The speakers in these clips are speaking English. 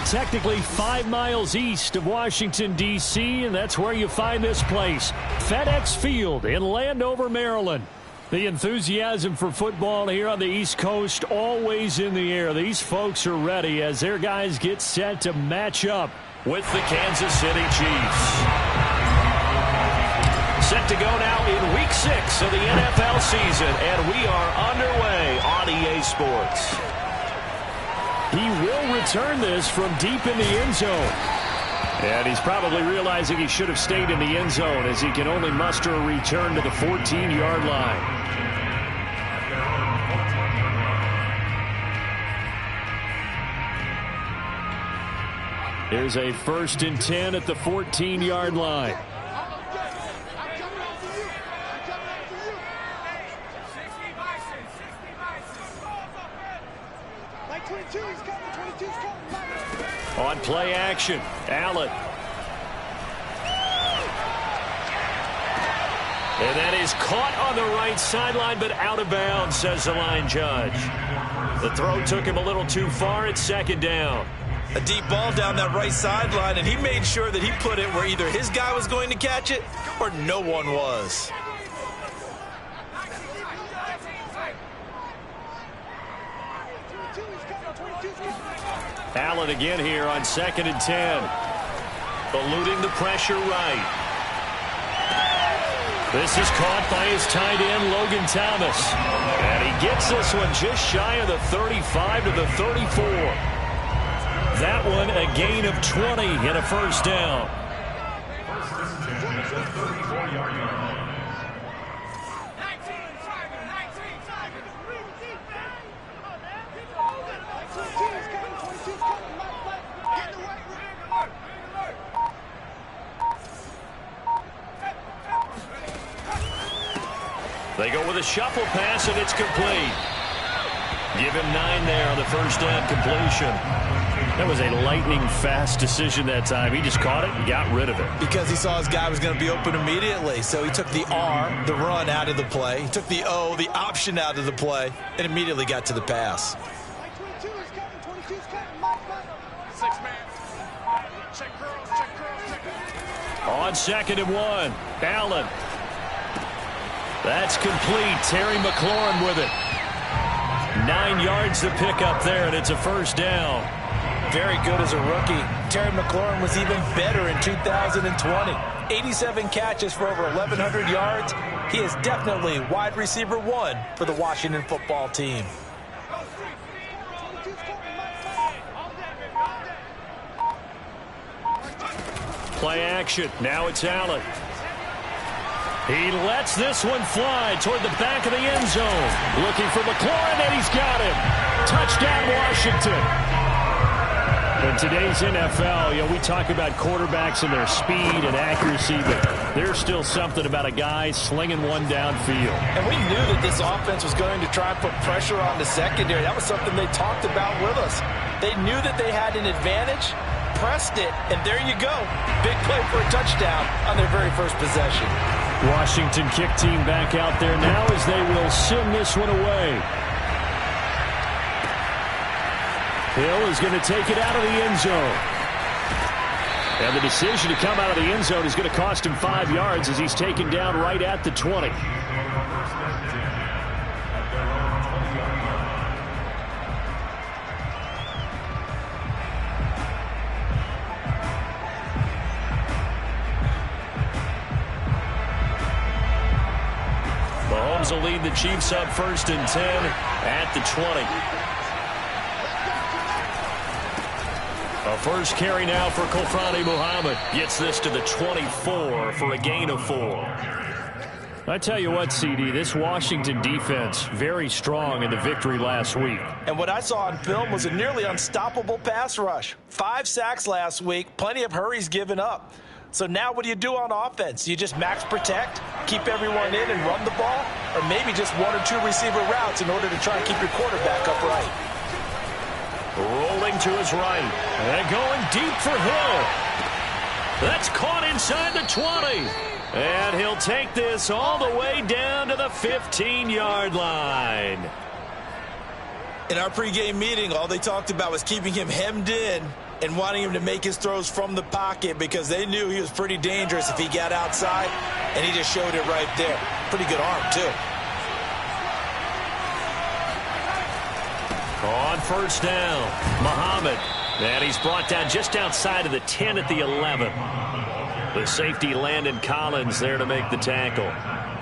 technically 5 miles east of Washington, D.C., and that's where you find this place, FedEx Field in Landover, Maryland. The enthusiasm for football here on the East Coast always in the air. These folks are ready as their guys get set to match up with the Kansas City Chiefs. Set to go now in Week 6 of the NFL season, and we are underway on EA Sports. He will return this from deep in the end zone. And he's probably realizing he should have stayed in the end zone as he can only muster a return to the 14-yard line. Here's a 1st and 10 at the 14-yard line. On play action, Allen. And that is caught on the right sideline, but out of bounds, says the line judge. The throw took him a little too far. It's 2nd down. A deep ball down that right sideline, and he made sure that he put it where either his guy was going to catch it or no one was. Allen again here on 2nd and 10. Eluding the pressure right. This is caught by his tight end, Logan Thomas. And he gets this one just shy of the 35 to the 34. That one a gain of 20 and a 1st down. They go with a shuffle pass, and it's complete. Give him 9 there on the 1st down completion. That was a lightning-fast decision that time. He just caught it and got rid of it. Because he saw his guy was going to be open immediately. So he took the R, the run, out of the play. He took the O, the option, out of the play, and immediately got to the pass. On 2nd and 1, Allen. That's complete. Terry McLaurin with it. 9 yards to pick up there, and it's a 1st down. Very good as a rookie. Terry McLaurin was even better in 2020. 87 catches for over 1,100 yards. He is definitely wide receiver 1 for the Washington football team. Play action. Now it's Allen. He lets this one fly toward the back of the end zone. Looking for McLaurin, and he's got him. Touchdown, Washington. In today's NFL, we talk about quarterbacks and their speed and accuracy, but there's still something about a guy slinging one downfield. And we knew that this offense was going to try and put pressure on the secondary. That was something they talked about with us. They knew that they had an advantage, pressed it, and there you go. Big play for a touchdown on their very first possession. Washington kick team back out there now as they will send this one away. Hill is going to take it out of the end zone. And the decision to come out of the end zone is going to cost him 5 yards as he's taken down right at the 20. Mahomes will lead the Chiefs up 1st and 10 at the 20. A first carry now for Kofrani Muhammad. Gets this to the 24 for a gain of 4. I tell you what, CD, this Washington defense, very strong in the victory last week. And what I saw on film was a nearly unstoppable pass rush. 5 sacks last week, plenty of hurries given up. So now what do you do on offense? You just max protect, keep everyone in and run the ball, or maybe just 1 or 2 receiver routes in order to try and keep your quarterback upright. Rolling to his right. And going deep for Hill. That's caught inside the 20. And he'll take this all the way down to the 15-yard line. In our pregame meeting, all they talked about was keeping him hemmed in and wanting him to make his throws from the pocket because they knew he was pretty dangerous if he got outside, and he just showed it right there. Pretty good arm, too. On first down, Muhammad. And he's brought down just outside of the 10 at the 11. The safety, Landon Collins, there to make the tackle.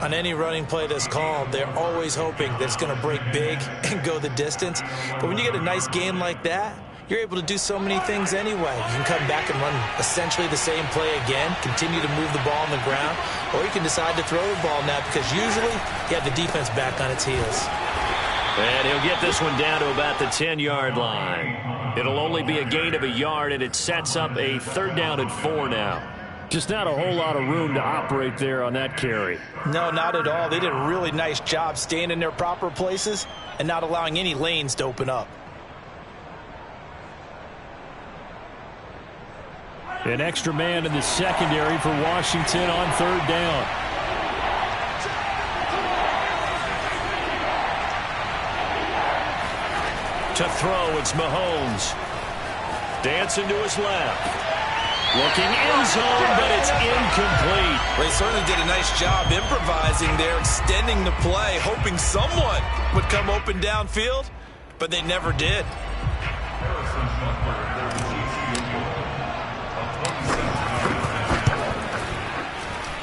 On any running play that's called, they're always hoping that it's going to break big and go the distance. But when you get a nice gain like that, you're able to do so many things anyway. You can come back and run essentially the same play again, continue to move the ball on the ground, or you can decide to throw the ball now because usually you have the defense back on its heels. And he'll get this one down to about the 10-yard line. It'll only be a gain of a yard, and it sets up a 3rd down and 4 now. Just not a whole lot of room to operate there on that carry. No, not at all. They did a really nice job staying in their proper places and not allowing any lanes to open up. An extra man in the secondary for Washington on 3rd down. To throw, it's Mahomes. Dancing to his left. Looking end zone, but it's incomplete. Well, he certainly did a nice job improvising there, extending the play, hoping someone would come open downfield, but they never did.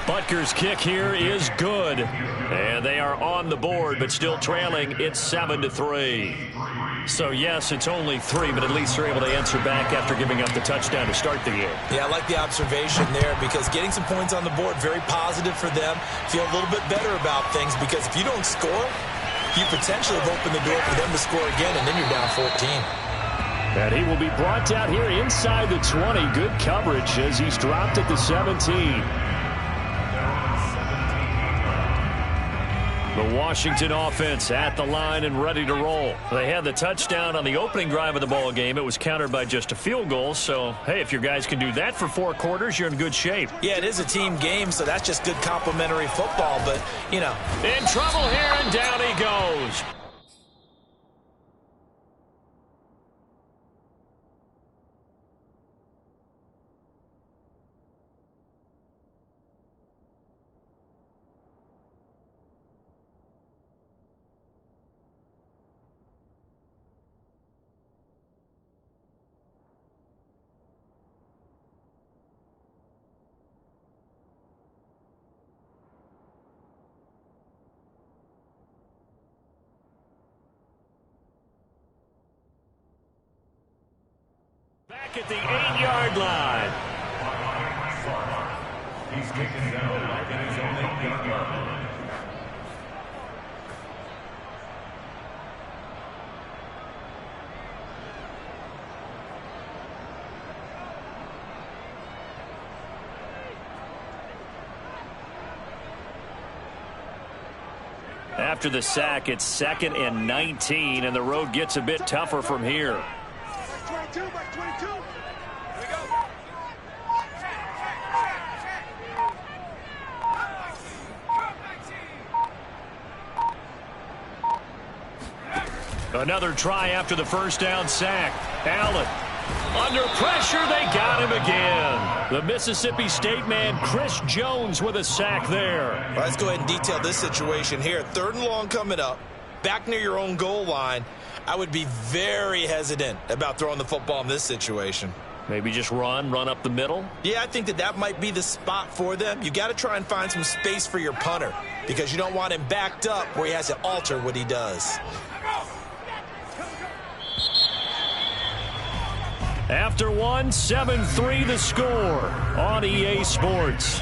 Butker's kick here is good. And they are on the board, but still trailing. It's 7-3. So, yes, it's only 3, but at least they're able to answer back after giving up the touchdown to start the game. Yeah, I like the observation there because getting some points on the board, very positive for them. Feel a little bit better about things because if you don't score, you potentially have opened the door for them to score again, and then you're down 14. And he will be brought down here inside the 20. Good coverage as he's dropped at the 17. The Washington offense at the line and ready to roll. They had the touchdown on the opening drive of the ball game. It was countered by just a field goal. So, hey, if your guys can do that for 4 quarters, you're in good shape. Yeah, it is a team game, so that's just good complimentary football. But, you know. In trouble here, and down he goes. Back at the 8-yard line. He's kicking down like in his own 8-yard line. After the sack, it's 2nd and 19, and the road gets a bit tougher from here. Another try after the first down sack. Allen. Under pressure, they got him again. The Mississippi State man, Chris Jones, with a sack there. Well, let's go ahead and detail this situation here. 3rd and long coming up, back near your own goal line. I would be very hesitant about throwing the football in this situation. Maybe just run up the middle? Yeah, I think that might be the spot for them. You got to try and find some space for your punter because you don't want him backed up where he has to alter what he does. After 1, 7-3 the score on EA Sports.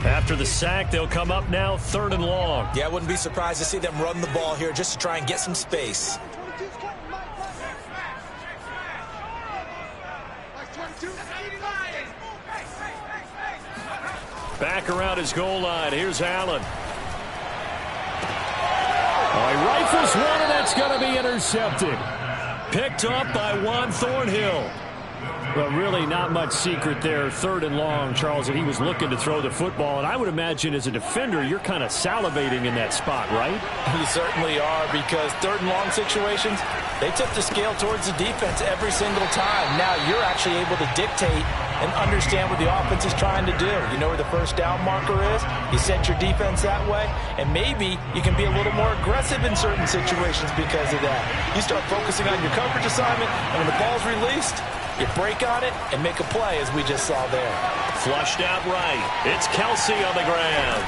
After the sack, they'll come up now 3rd and long. Yeah, I wouldn't be surprised to see them run the ball here just to try and get some space. Back around his goal line. Here's Allen. Oh, he rifles one, and that's going to be intercepted. Picked up by Juan Thornhill. Well, really not much secret there. 3rd and long, Charles, and he was looking to throw the football. And I would imagine as a defender, you're kind of salivating in that spot, right? You certainly are, because 3rd and long situations, they tip the scale towards the defense every single time. Now you're actually able to dictate and understand what the offense is trying to do. You know where the first down marker is. You set your defense that way, and maybe you can be a little more aggressive in certain situations because of that. You start focusing on your coverage assignment, and when the ball's released, you break on it and make a play, as we just saw there. Flushed out right. It's Kelsey on the ground.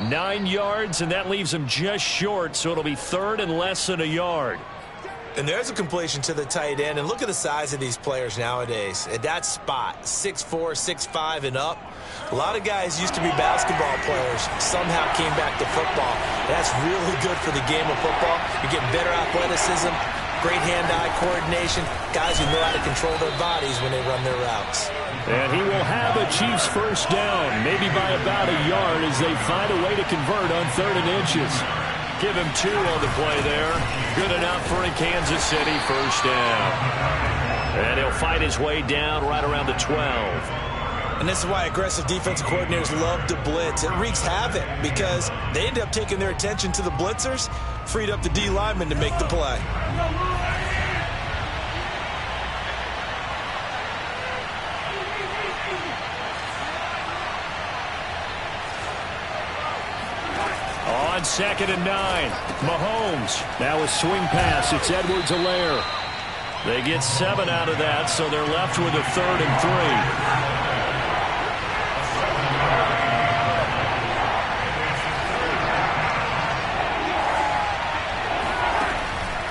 9 yards, and that leaves him just short, so it'll be 3rd and less than a yard. And there's a completion to the tight end. And look at the size of these players nowadays. At that spot, 6'4", 6'5", and up. A lot of guys used to be basketball players, somehow came back to football. That's really good for the game of football. You're getting better athleticism, great hand-eye coordination, guys who know how to control their bodies when they run their routes. And he will have a Chiefs first down, maybe by about a yard as they find a way to convert on 3rd and inches. Give him 2 on the play there. Good enough for a Kansas City first down. And he'll fight his way down right around the 12. And this is why aggressive defensive coordinators love to blitz. It wreaks havoc because they end up taking their attention to the blitzers, freed up the D lineman to make the play. On 2nd and 9, Mahomes. Now a swing pass. It's Edwards-Helaire. They get 7 out of that, so they're left with a 3rd and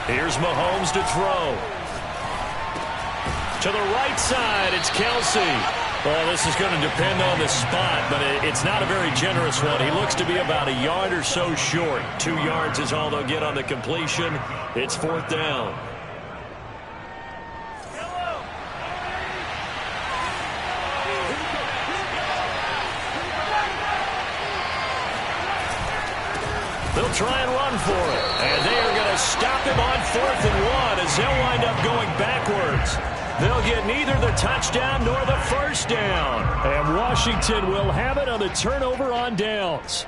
3. Here's Mahomes to throw. To the right side, it's Kelsey. Well, this is going to depend on the spot, but it's not a very generous one. He looks to be about a yard or so short. 2 yards is all they'll get on the completion. It's 4th down. They'll try and run for it. And they are going to stop him on 4th and 1 as they'll wind up going backwards. They'll get neither the touchdown nor the first down. And Washington will have it on the turnover on downs.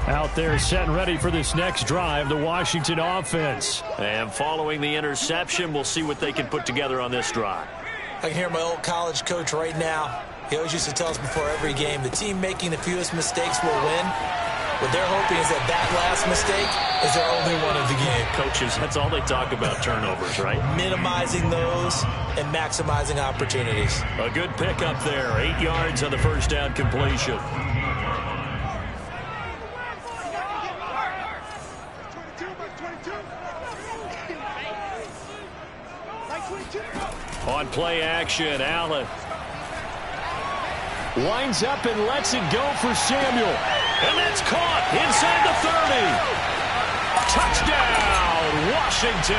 Out there set and ready for this next drive, the Washington offense. And following the interception, we'll see what they can put together on this drive. I can hear my old college coach right now. He always used to tell us before every game, the team making the fewest mistakes will win. What they're hoping is that that last mistake is their only one of the game. Coaches, that's all they talk about, turnovers, right? Minimizing those and maximizing opportunities. A good pickup there. 8 yards on the first down completion. On play action, Allen winds up and lets it go for Samuel. And that's caught inside the 30. Touchdown, Washington.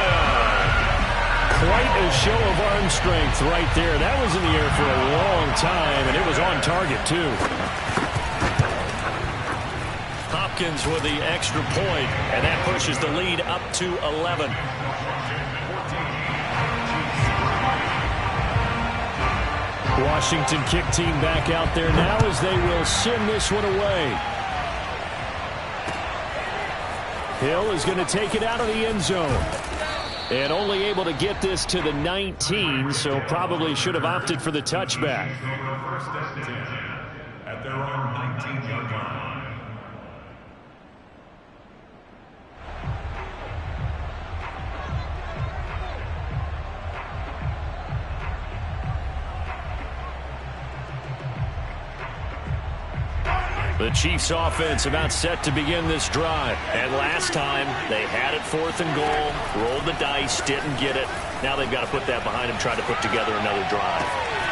Quite a show of arm strength right there. That was in the air for a long time, and it was on target, too. Hopkins with the extra point, and that pushes the lead up to 11. Washington kick team back out there now as they will send this one away. Hill is going to take it out of the end zone. And only able to get this to the 19, so probably should have opted for the touchback. First and 10 at their own 19-yard line. The Chiefs offense about set to begin this drive. And last time, they had it 4th and goal, rolled the dice, didn't get it. Now they've got to put that behind them, try to put together another drive.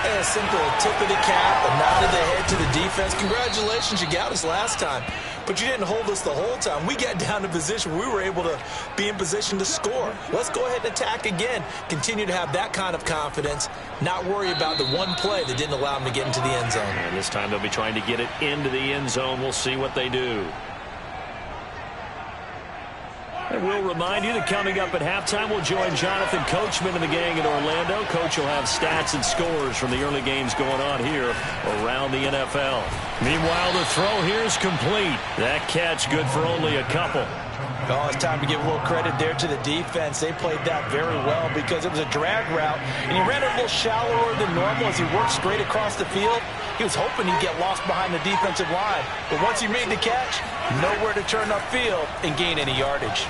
A simple tip of the cap, a nod of the head to the defense. Congratulations, you got us last time. But you didn't hold us the whole time. We got down to position. We were able to be in position to score. Let's go ahead and attack again. Continue to have that kind of confidence. Not worry about the one play that didn't allow them to get into the end zone. And this time they'll be trying to get it into the end zone. We'll see what they do. And we'll remind you that coming up at halftime, we'll join Jonathan Coachman and the gang in Orlando. Coach will have stats and scores from the early games going on here around the NFL. Meanwhile, the throw here is complete. That catch good for only a couple. Oh, it's time to give a little credit there to the defense. They played that very well because it was a drag route, and he ran it a little shallower than normal as he worked straight across the field. He was hoping he'd get lost behind the defensive line, but once he made the catch, nowhere to turn upfield and gain any yardage.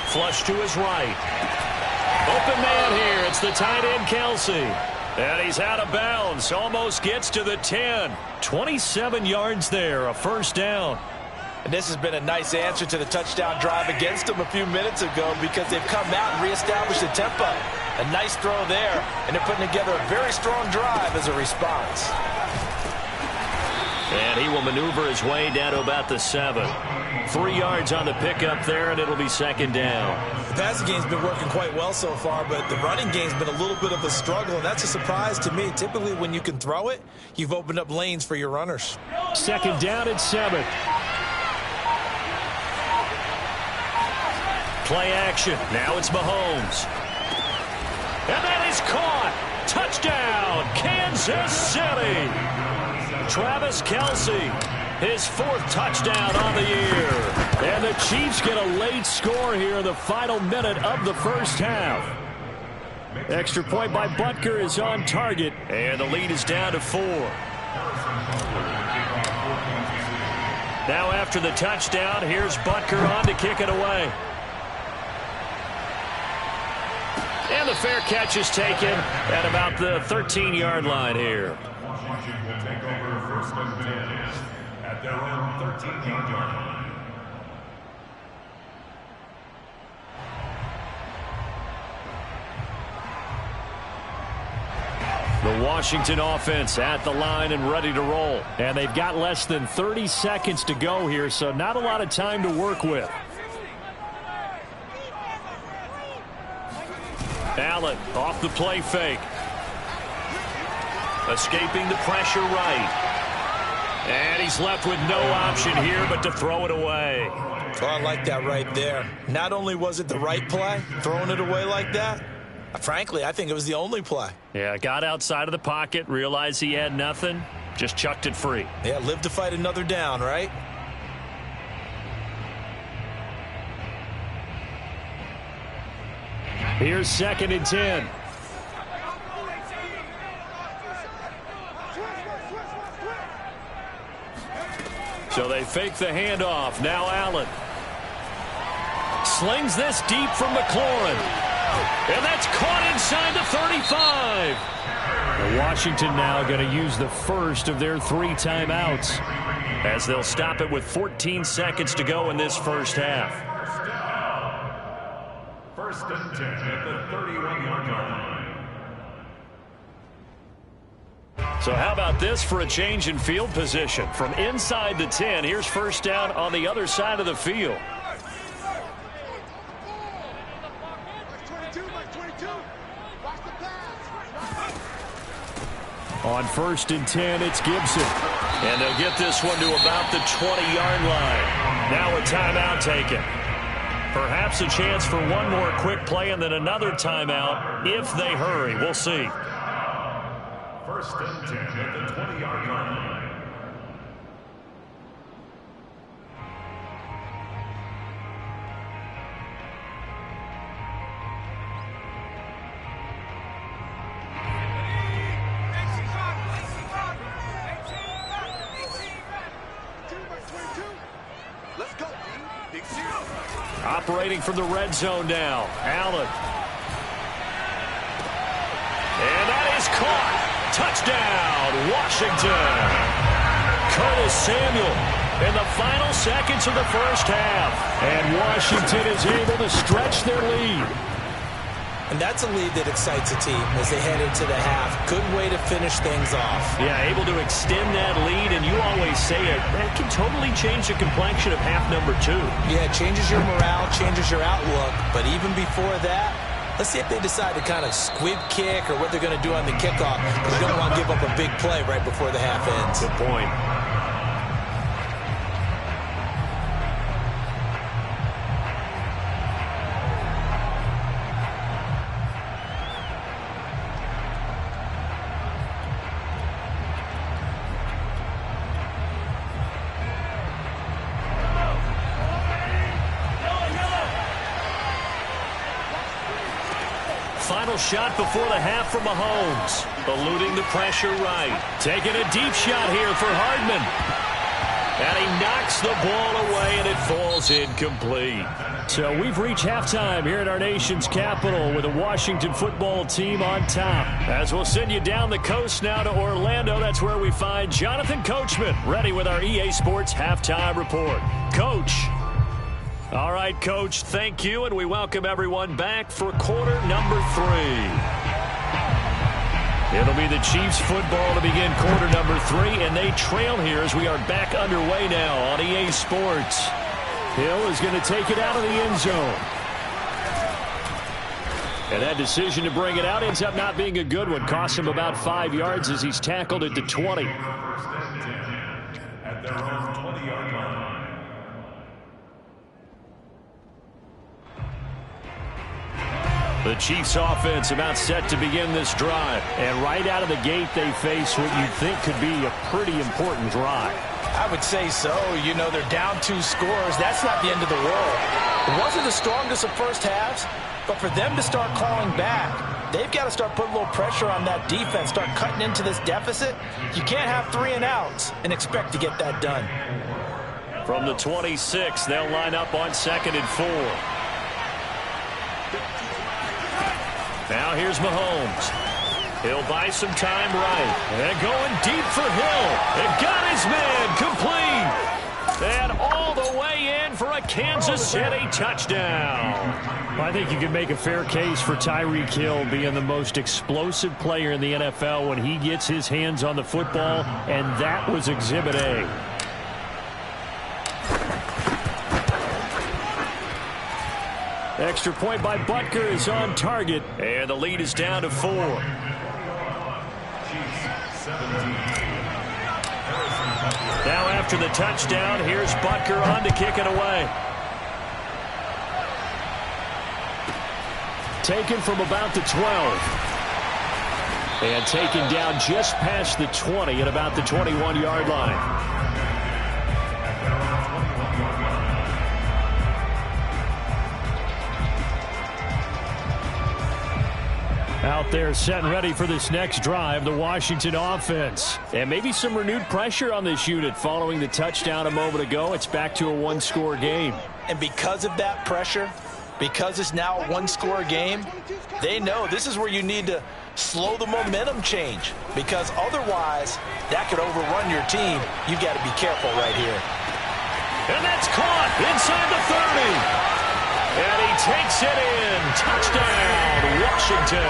Flush to his right. Open man here. It's the tight end, Kelsey. And he's out of bounds. Almost gets to the 10. 27 yards there, a first down. And this has been a nice answer to the touchdown drive against them a few minutes ago because they've come out and reestablished the tempo. A nice throw there, and they're putting together a very strong drive as a response. And he will maneuver his way down to about the 7. 3 yards on the pickup there, and it'll be second down. The passing game's been working quite well so far, but the running game's been a little bit of a struggle, and that's a surprise to me. Typically, when you can throw it, you've opened up lanes for your runners. Second down at 7. Play action. Now it's Mahomes. And that is caught. Touchdown, Kansas City. Travis Kelce, his 4th touchdown on the year. And the Chiefs get a late score here in the final minute of the first half. Extra point by Butker is on target, and the lead is down to 4. Now after the touchdown, here's Butker on to kick it away. And the fair catch is taken at about the 13-yard line here. Washington will take over first and 10 at their own 13-yard line. The Washington offense at the line and ready to roll. And they've got less than 30 seconds to go here, so not a lot of time to work with. Allen off the play fake. Escaping the pressure right. And he's left with no option here but to throw it away. Oh, I like that right there. Not only was it the right play, throwing it away like that, frankly, I think it was the only play. Yeah, got outside of the pocket, realized he had nothing, just chucked it free. Yeah, live to fight another down, right? Here's second and 10. So they fake the handoff. Now Allen slings this deep from McLaurin. And that's caught inside the 35. Washington now going to use the first of their 3 timeouts as they'll stop it with 14 seconds to go in this first half. First and 10 at the 31-yard line. So how about this for a change in field position? From inside the 10, here's first down on the other side of the field. On first and 10, it's Gibson. And they'll get this one to about the 20-yard line. Now a timeout taken. Perhaps a chance for one more quick play and then another timeout if they hurry. We'll see. First and 10 at the 20-yard line. Operating from the red zone now. Allen. And that is caught. Touchdown, Washington. Curtis Samuel in the final seconds of the first half. And Washington is able to stretch their lead. And that's a lead that excites a team as they head into the half. Good way to finish things off. Yeah, able to extend that lead, and you always say it, that can totally change the complexion of half number 2. Yeah, it changes your morale, changes your outlook. But even before that, let's see if they decide to kind of squib kick or what they're going to do on the kickoff, because you don't want to give up a big play right before the half ends. Good point. final shot before the half from Mahomes. Eluding the pressure right. Taking a deep shot here for Hardman. And he knocks the ball away, and it falls incomplete. So we've reached halftime here at our nation's capital with the Washington football team on top. As we'll send you down the coast now to Orlando, that's where we find Jonathan Coachman, ready with our EA Sports halftime report. Coach. All right, Coach, thank you, and we welcome everyone back for quarter number 3. It'll be the Chiefs football to begin quarter number 3, and they trail here as we are back underway now on EA Sports. Hill is going to take it out of the end zone. And that decision to bring it out ends up not being a good one. Costs him about 5 yards as he's tackled at the 20. At their own 20-yard line. The Chiefs offense about set to begin this drive. And right out of the gate, they face what you'd think could be a pretty important drive. I would say so. You know, they're down 2 scores. That's not the end of the world. It wasn't the strongest of first halves, but for them to start calling back, they've got to start putting a little pressure on that defense, start cutting into this deficit. You can't have 3 and outs and expect to get that done. From the 26, they'll line up on 2nd and 4. Now here's Mahomes. He'll buy some time right. And going deep for Hill. It got his man complete. And all the way in for a Kansas City touchdown. I think you can make a fair case for Tyreek Hill being the most explosive player in the NFL when he gets his hands on the football, and that was Exhibit A. Extra point by Butker is on target, and the lead is down to 4. Now after the touchdown, here's Butker on to kick it away. Taken from about the 12. And taken down just past the 20 at about the 21-yard line. Out there set and ready for this next drive, the Washington offense. And maybe some renewed pressure on this unit following the touchdown a moment ago. It's back to a 1-score game. And because of that pressure, because it's now a 1-score game, they know this is where you need to slow the momentum change, because otherwise that could overrun your team. You've got to be careful right here. And that's caught inside the 30. And he takes it in. Touchdown, Washington.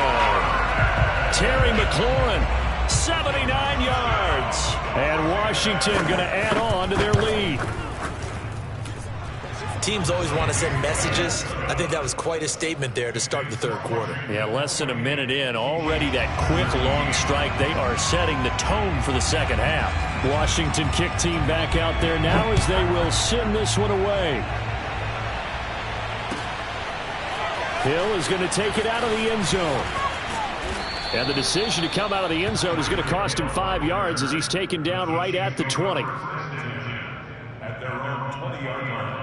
Terry McLaurin, 79 yards. And Washington going to add on to their lead. Teams always want to send messages. I think that was quite a statement there to start the third quarter. Yeah, less than a minute in. Already that quick, long strike. They are setting the tone for the second half. Washington kick team back out there now as they will send this one away. Hill is going to take it out of the end zone. And the decision to come out of the end zone is going to cost him 5 yards as he's taken down right at the 20. At their own 20-yard line.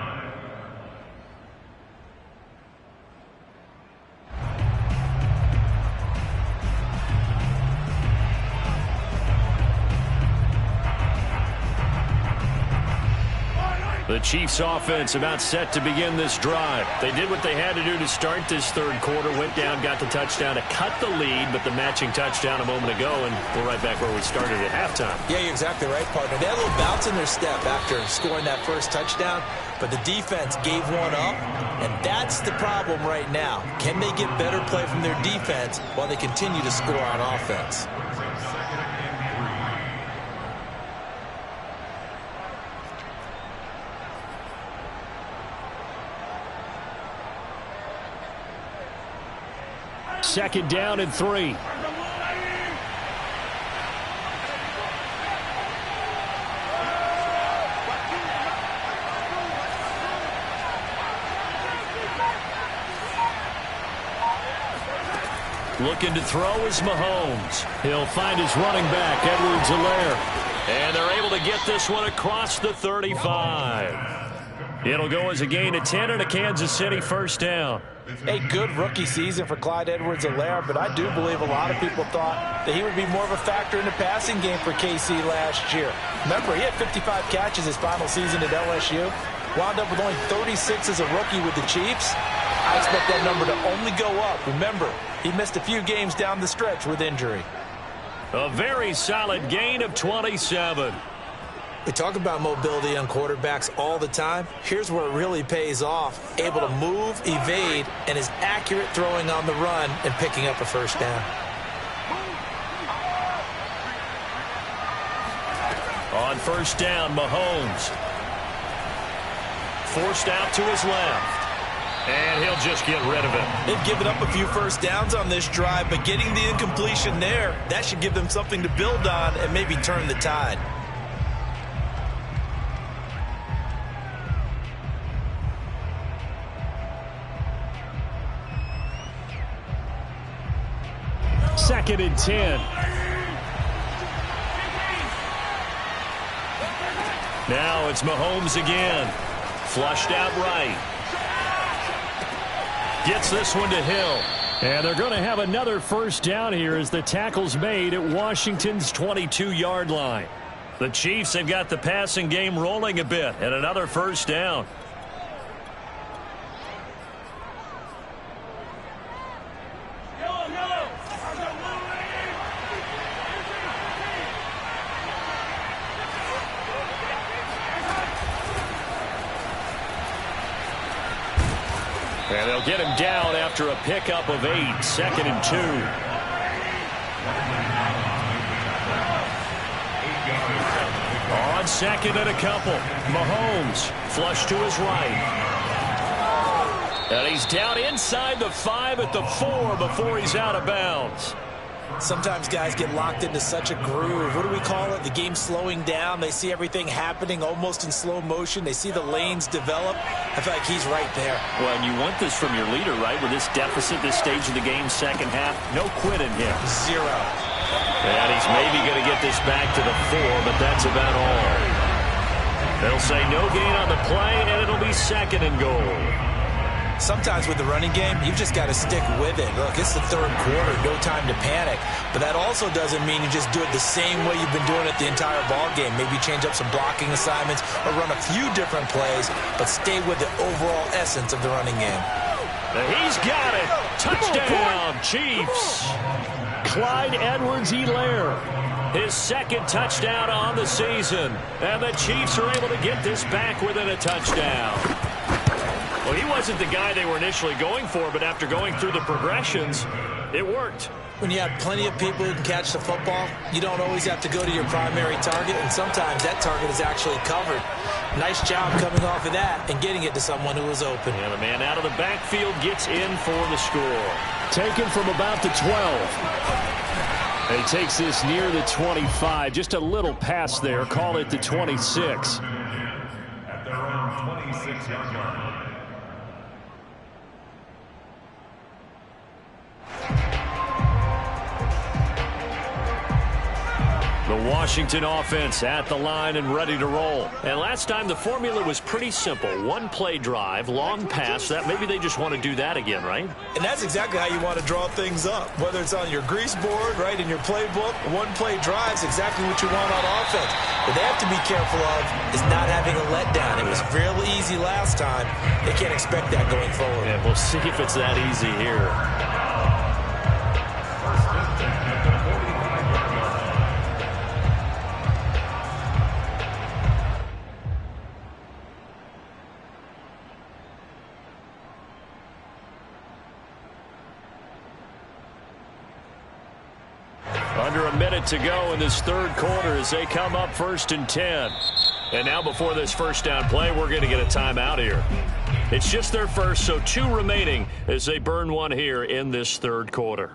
The Chiefs offense about set to begin this drive. They did what they had to do to start this third quarter. Went down, got the touchdown to cut the lead, but the matching touchdown a moment ago, and we're right back where we started at halftime. Yeah, you're exactly right, partner. They had a little bounce in their step after scoring that first touchdown, but the defense gave one up, and that's the problem right now. Can they get better play from their defense while they continue to score on offense? Second down and 3. Looking to throw is Mahomes. He'll find his running back, Edwards-Helaire. And they're able to get this one across the 35. It'll go as a gain of 10 and a Kansas City first down. A good rookie season for Clyde Edwards-Helaire, but I do believe a lot of people thought that he would be more of a factor in the passing game for KC last year. Remember, he had 55 catches his final season at LSU. Wound up with only 36 as a rookie with the Chiefs. I expect that number to only go up. Remember, he missed a few games down the stretch with injury. A very solid gain of 27. We talk about mobility on quarterbacks all the time. Here's where it really pays off. Able to move, evade, and is accurate throwing on the run and picking up a first down. On first down, Mahomes. Forced out to his left. And he'll just get rid of it. They've given up a few first downs on this drive, but getting the incompletion there, that should give them something to build on and maybe turn the tide. Second and 10. Now it's Mahomes again. Flushed out right. Gets this one to Hill. And they're going to have another first down here as the tackle's made at Washington's 22-yard line. The Chiefs have got the passing game rolling a bit, and another first down. And they'll get him down after a pickup of 8, second and 2. On second and a couple, Mahomes flush to his right. And he's down inside the 5 at the 4 before he's out of bounds. Sometimes guys get locked into such a groove. What do we call it? The game slowing down. They see everything happening almost in slow motion. They see the lanes develop. I feel like he's right there. Well, and you want this from your leader, right? With this deficit, this stage of the game, second half, no quit in him. 0. And he's maybe going to get this back to the 4, but that's about all. They'll say no gain on the play, and it'll be second and goal. Sometimes with the running game, you've just got to stick with it. Look, it's the third quarter, no time to panic. But that also doesn't mean you just do it the same way you've been doing it the entire ball game. Maybe change up some blocking assignments or run a few different plays, but stay with the overall essence of the running game. He's got it. Touchdown, Chiefs. Clyde Edwards-Helaire. His second touchdown on the season. And the Chiefs are able to get this back within a touchdown. Well, he wasn't the guy they were initially going for, but after going through the progressions, it worked. When you have plenty of people who can catch the football, you don't always have to go to your primary target, and sometimes that target is actually covered. Nice job coming off of that and getting it to someone who was open. And the man out of the backfield gets in for the score. Taken from about the 12. And he takes this near the 25. Just a little pass there. Call it the 26. At their own 26-yard line. The Washington offense at the line and ready to roll. And last time the formula was pretty simple. One play drive, long pass. That maybe they just want to do that again, right? And that's exactly how you want to draw things up. Whether it's on your grease board, right, in your playbook, one play drive is exactly what you want on offense. What they have to be careful of is not having a letdown. It was real easy last time. They can't expect that going forward. Yeah, we'll see if it's that easy here. Under a minute to go in this third quarter as they come up first and 10. And now before this first down play, we're going to get a timeout here. It's just their first, so 2 remaining as they burn one here in this third quarter.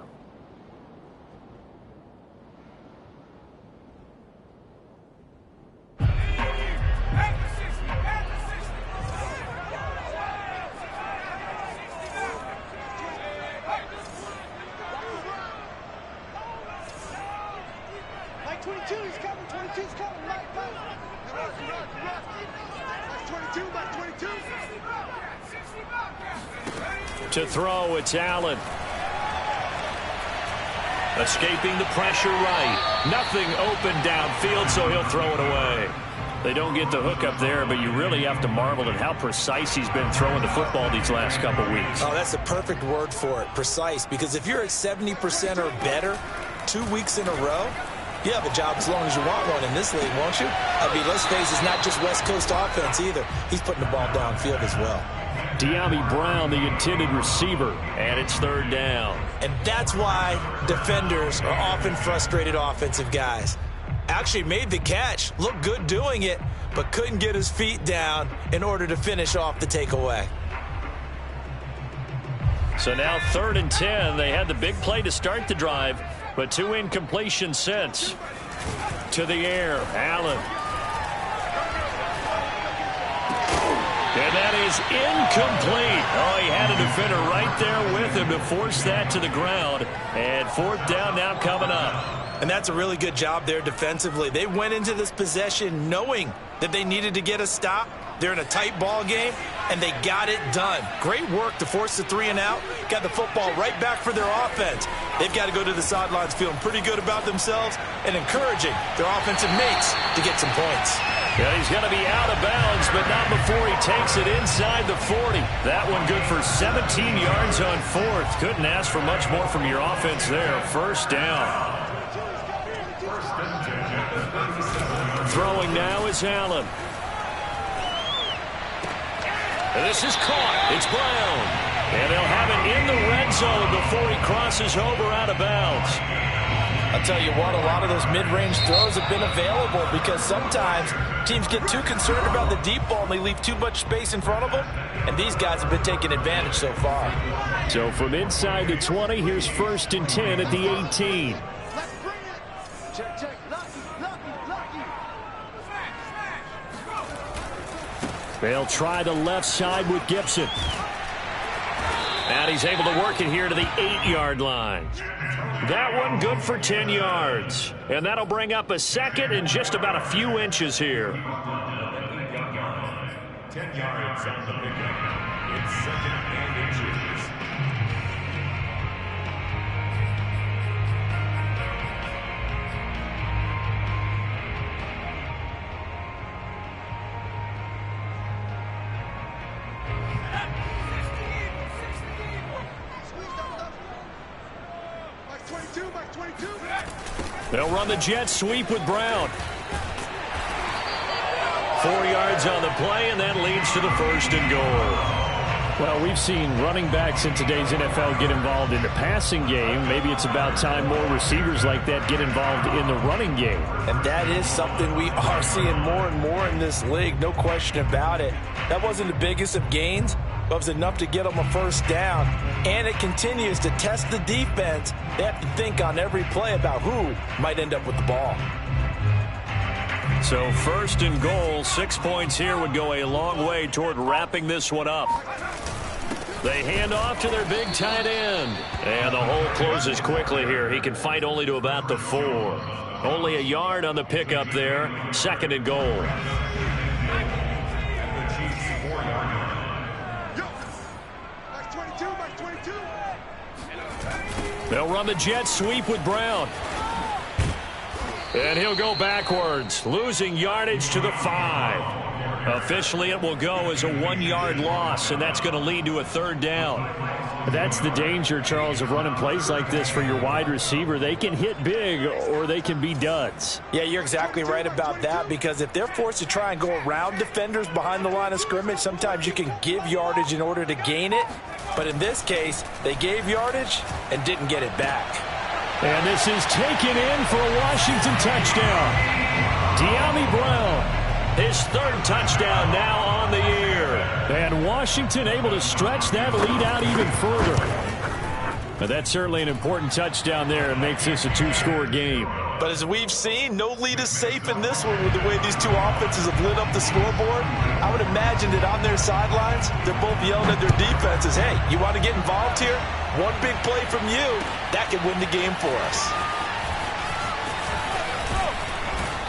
To throw, it's Allen. Escaping the pressure right. Nothing open downfield, so he'll throw it away. They don't get the hook up there, but you really have to marvel at how precise he's been throwing the football these last couple weeks. Oh, that's the perfect word for it, precise, because if you're at 70% or better 2 weeks in a row, you have a job as long as you want one in this league, won't you? I mean, let's face it, it's not just West Coast offense either. He's putting the ball downfield as well. De'Ami Brown, the intended receiver, and it's third down. And that's why defenders are often frustrated offensive guys. Actually made the catch, looked good doing it, but couldn't get his feet down in order to finish off the takeaway. So now 3rd and 10. They had the big play to start the drive, but 2 incompletions since. To the air, Allen. And that is incomplete. Oh, he had a defender right there with him to force that to the ground. And 4th down now coming up. And that's a really good job there defensively. They went into this possession knowing that they needed to get a stop. They're in a tight ball game, and they got it done. Great work to force the 3 and out. Got the football right back for their offense. They've got to go to the sidelines feeling pretty good about themselves and encouraging their offensive mates to get some points. Yeah, he's going to be out of bounds, but not before he takes it inside the 40. That one good for 17 yards on 4th. Couldn't ask for much more from your offense there. 1st down. Throwing now is Allen. And this is caught. It's Brown. And they'll have it in the red zone before he crosses over out of bounds. I'll tell you what, a lot of those mid-range throws have been available because sometimes teams get too concerned about the deep ball and they leave too much space in front of them. And these guys have been taking advantage so far. So from inside the 20, here's 1st and 10 at the 18. They'll try the left side with Gibson. And he's able to work it here to the 8-yard line. That one good for 10 yards. And that'll bring up a 2nd and just about a few inches here. 10 yards on the pickup. It's 2nd and inches. They'll run the jet sweep with Brown. 4 yards on the play, and that leads to the 1st and goal. Well, we've seen running backs in today's NFL get involved in the passing game. Maybe it's about time more receivers like that get involved in the running game. And that is something we are seeing more and more in this league, no question about it. That wasn't the biggest of gains, but it was enough to get them a 1st down. And it continues to test the defense. They have to think on every play about who might end up with the ball. So 1st and goal, 6 points here would go a long way toward wrapping this one up. They hand off to their big tight end. And the hole closes quickly here. He can fight only to about the 4. Only a yard on the pickup there. 2nd and goal. They'll run the jet sweep with Brown. And he'll go backwards, losing yardage to the 5. Officially, it will go as a 1-yard loss, and that's going to lead to a 3rd down. That's the danger, Charles, of running plays like this for your wide receiver. They can hit big or they can be duds. Yeah, you're exactly right about that, because if they're forced to try and go around defenders behind the line of scrimmage, sometimes you can give yardage in order to gain it. But in this case, they gave yardage and didn't get it back. And this is taken in for a Washington touchdown. De'Ami Brown, his 3rd touchdown now on the year. And Washington able to stretch that lead out even further. But that's certainly an important touchdown there. It makes this a 2-score game. But as we've seen, no lead is safe in this one with the way these two offenses have lit up the scoreboard. I would imagine that on their sidelines, they're both yelling at their defenses, hey, you want to get involved here? One big play from you, that could win the game for us.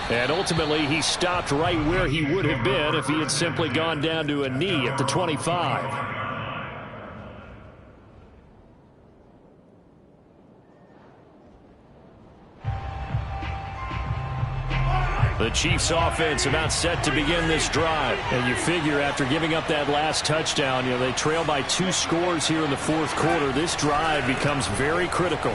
And ultimately, he stopped right where he would have been if he had simply gone down to a knee at the 25. The Chiefs offense about set to begin this drive. And you figure after giving up that last touchdown, they trail by 2 scores here in the fourth quarter. This drive becomes very critical.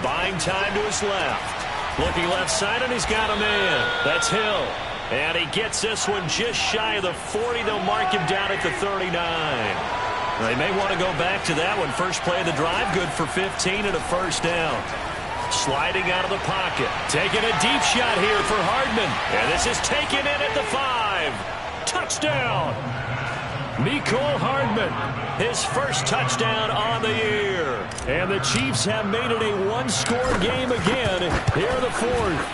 Buying time to his left. Looking left side, and he's got a man. That's Hill. And he gets this one just shy of the 40. They'll mark him down at the 39. They may want to go back to that one. First play of the drive, good for 15 and a first down. Sliding out of the pocket. Taking a deep shot here for Hardman. And this is taken in at the 5. Touchdown. Mecole Hardman. His first touchdown on the year. And the Chiefs have made it a 1-score game again here in the fourth.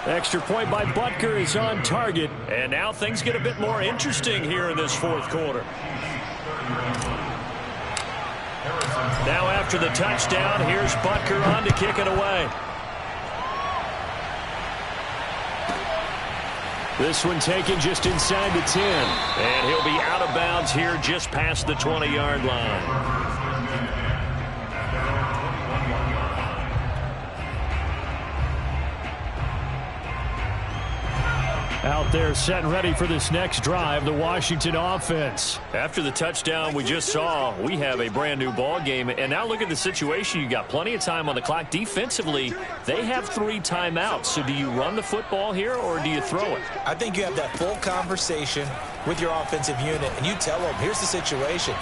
Extra point by Butker is on target. And now things get a bit more interesting here in this fourth quarter. Now after the touchdown, here's Butker on to kick it away. This one taken just inside the 10. And he'll be out of bounds here just past the 20-yard line. Out there set and ready for this next drive, the Washington offense. After the touchdown we just saw, we have a brand new ball game. And now look at the situation. You got plenty of time on the clock. Defensively, they have 3 timeouts. So do you run the football here or do you throw it? I think you have that full conversation with your offensive unit, and you tell them, here's the situation.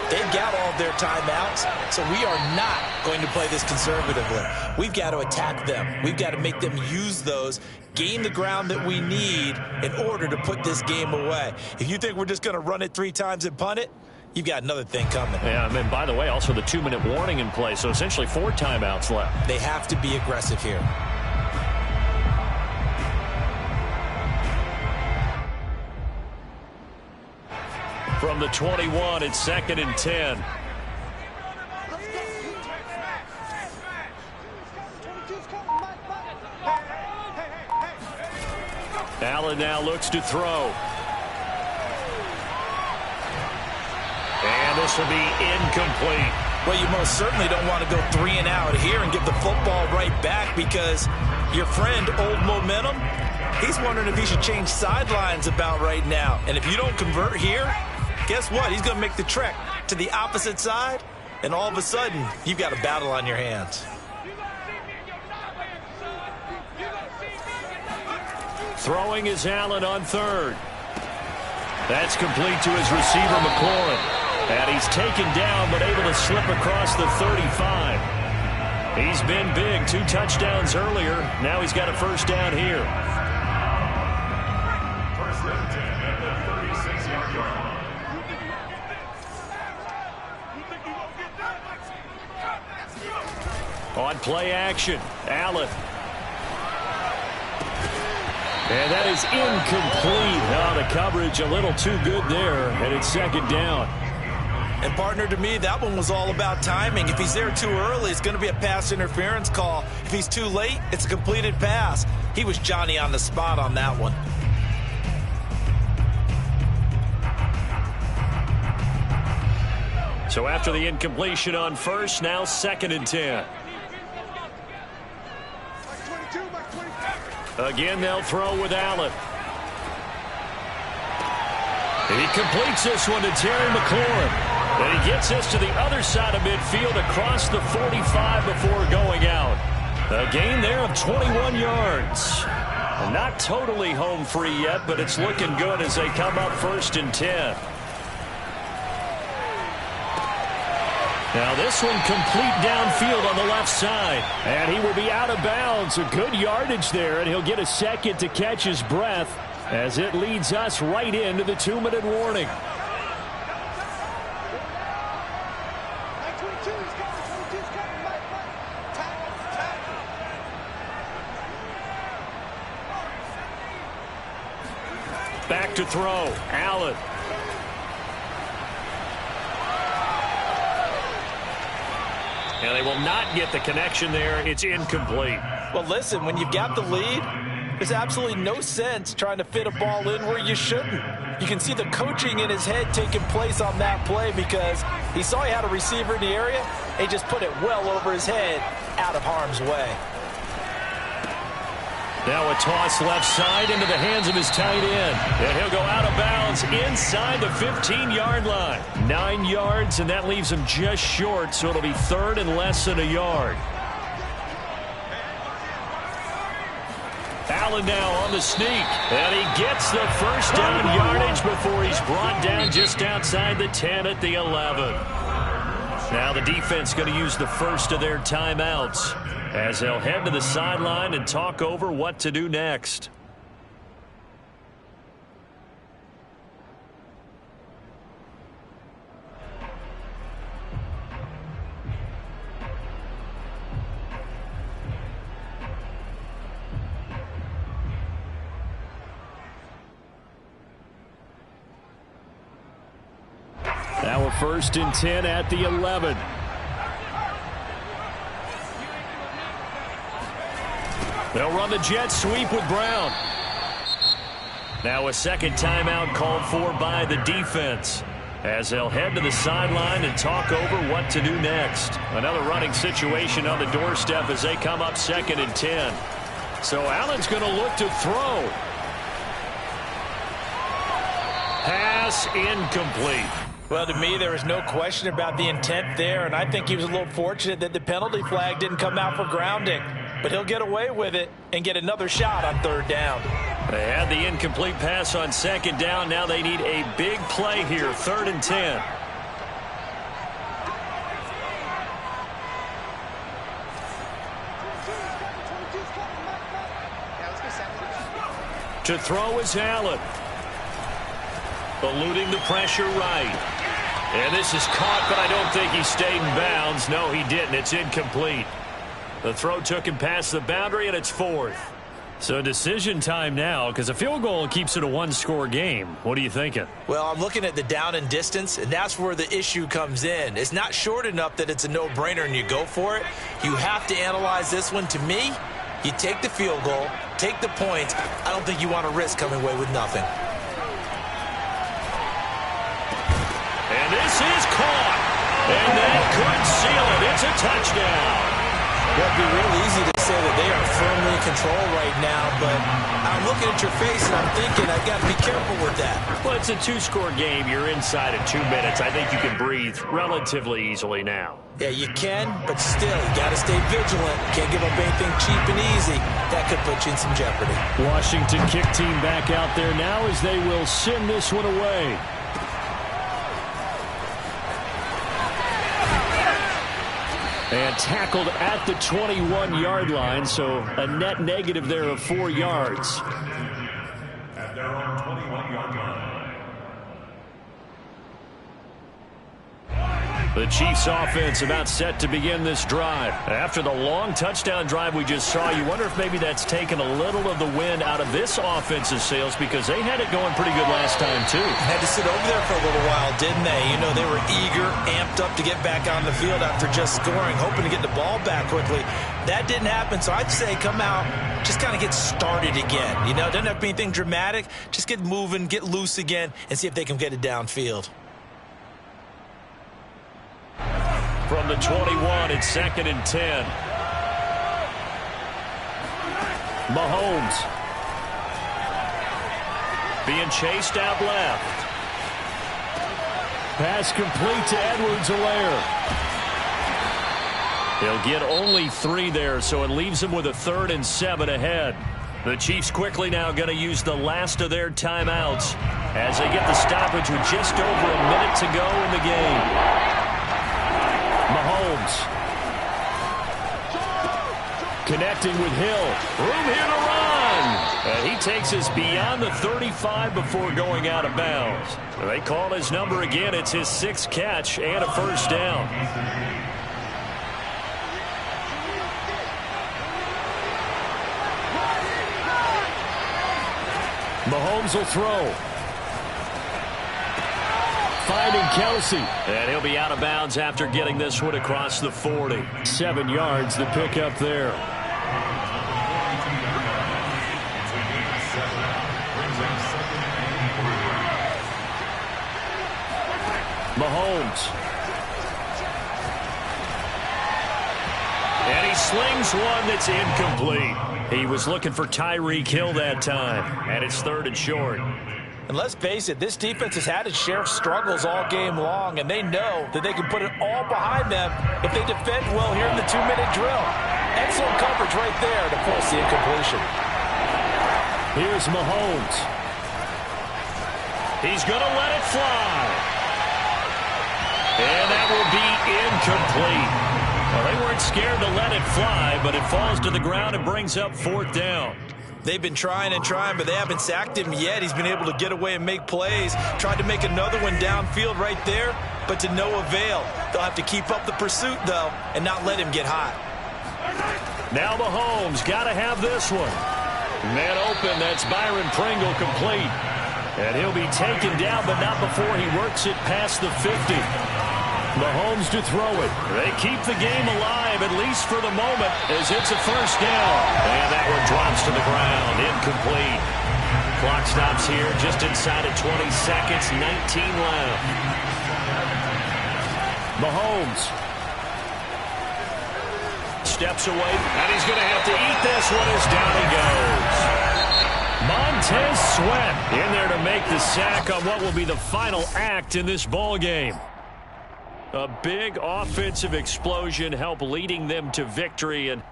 They've got all of their timeouts, so we are not going to play this conservatively. We've got to attack them. We've got to make them use those, gain the ground that we need in order to put this game away. If you think we're just going to run it 3 times and punt it, you've got another thing coming. Yeah, and by the way, also the 2-minute warning in play, so essentially 4 timeouts left. They have to be aggressive here. From the 21, it's 2nd and 10. Allen now looks to throw. And this will be incomplete. Well, you most certainly don't want to go 3 and out here and give the football right back, because your friend, Old Momentum, he's wondering if he should change sidelines about right now. And if you don't convert here, guess what? He's going to make the trek to the opposite side, and all of a sudden, you've got a battle on your hands. Throwing is Allen on 3rd. That's complete to his receiver, McLaurin. And he's taken down, but able to slip across the 35. He's been big. 2 touchdowns earlier. Now he's got a first down here. First and 10 at the 36-yard line. On play action, Allen. And that is incomplete. Oh, the coverage a little too good there, and it's 2nd down. And, partner, to me, that one was all about timing. If he's there too early, it's going to be a pass interference call. If he's too late, it's a completed pass. He was Johnny on the spot on that one. So after the incompletion on 1st, now 2nd and 10. Again, they'll throw with Allen. He completes this one to Terry McLaurin. And he gets this to the other side of midfield across the 45 before going out. A gain there of 21 yards. And not totally home free yet, but it's looking good as they come up 1st and 10. Now this one complete downfield on the left side. And he will be out of bounds. A good yardage there, and he'll get a second to catch his breath as it leads us right into the 2-minute warning. Back to throw, Allen. And they will not get the connection there. It's incomplete. Well, listen, when you've got the lead, There's absolutely no sense trying to fit a ball in where you shouldn't. You can see the coaching in his head taking place on that play because he saw he had a receiver in the area and he just put it well over his head out of harm's way. Now a toss left side into the hands of his tight end. And he'll go out of bounds inside the 15-yard line. 9 yards, and that leaves him just short, so it'll be third and less than a yard. Allen now on the sneak, and he gets the first down yardage before he's brought down just outside the 10 at the 11. Now the defense going to use the first of their timeouts as they'll head to the sideline and talk over what to do next. Now a 1st and 10 at the 11. They'll run the jet sweep with Brown. Now a second timeout called for by the defense as they'll head to the sideline and talk over what to do next. Another running situation on the doorstep as they come up 2nd and 10. So Allen's going to look to throw. Pass incomplete. Well, to me, there was no question about the intent there, and I think he was a little fortunate that the penalty flag didn't come out for grounding. But he'll get away with it and get another shot on 3rd down. They had the incomplete pass on 2nd down. Now they need a big play here, 3rd and 10. To throw is Allen. Eluding the pressure right. And this is caught, but I don't think he stayed in bounds. No, he didn't. It's incomplete. The throw took him past the boundary, and it's 4th. So decision time now, because a field goal keeps it a one-score game. What are you thinking? Well, I'm looking at the down and distance, and that's where the issue comes in. It's not short enough that it's a no-brainer and you go for it. You have to analyze this one. To me, you take the field goal, take the points. I don't think you want to risk coming away with nothing. And this is caught. And that could seal it. It's a touchdown. Well, it'd be real easy to say that they are firmly in control right now, but I'm looking at your face and I'm thinking I've got to be careful with that. Well, it's a 2-score game. You're inside of 2 minutes. I think you can breathe relatively easily now. Yeah, you can, but still, you got to stay vigilant. Can't give up anything cheap and easy. That could put you in some jeopardy. Washington kick team back out there now as they will send this one away. And tackled at the 21-yard line, so a net negative there of 4 yards. At their own 21-yard line. The Chiefs offense about set to begin this drive. After the long touchdown drive we just saw, you wonder if maybe that's taken a little of the wind out of this offense's sails because they had it going pretty good last time too. Had to sit over there for a little while, didn't they? You know, they were eager, amped up to get back on the field after just scoring, hoping to get the ball back quickly. That didn't happen, so I'd say come out, just kind of get started again. You know, doesn't have to be anything dramatic. Just get moving, get loose again, and see if they can get it downfield. From the 21, it's 2nd and 10. Mahomes being chased out left. Pass complete to Edwards-Helaire. He'll get only 3 there, so it leaves him with a 3rd and 7 ahead. The Chiefs quickly now going to use the last of their timeouts as they get the stoppage with just over a minute to go in the game. Mahomes connecting with Hill. Room here to run. And he takes us beyond the 35 before going out of bounds. They call his number again. It's his 6th catch and a 1st down. Mahomes will throw. Finding Kelsey. And he'll be out of bounds after getting this one across the 40. 7 yards, the pickup there. Mahomes. And he slings one that's incomplete. He was looking for Tyreek Hill that time, and it's 3rd and short. And let's face it, this defense has had its share of struggles all game long, and they know that they can put it all behind them if they defend well here in the 2-minute drill. Excellent coverage right there to force the incompletion. Here's Mahomes. He's going to let it fly. And that will be incomplete. Well, they weren't scared to let it fly, but it falls to the ground and brings up 4th down. They've been trying and trying, but they haven't sacked him yet. He's been able to get away and make plays. Tried to make another one downfield right there, but to no avail. They'll have to keep up the pursuit, though, and not let him get hot. Now Mahomes got to have this one. Man open, that's Byron Pringle complete. And he'll be taken down, but not before he works it past the 50. Mahomes to throw it. They keep the game alive, at least for the moment, as it's a 1st down. And that one drops to the ground, incomplete. Clock stops here just inside of 20 seconds, 19 left. Mahomes steps away, and he's going to have to eat this one as down he goes. Montez Sweat in there to make the sack on what will be the final act in this ball game. A big offensive explosion helped leading them to victory. And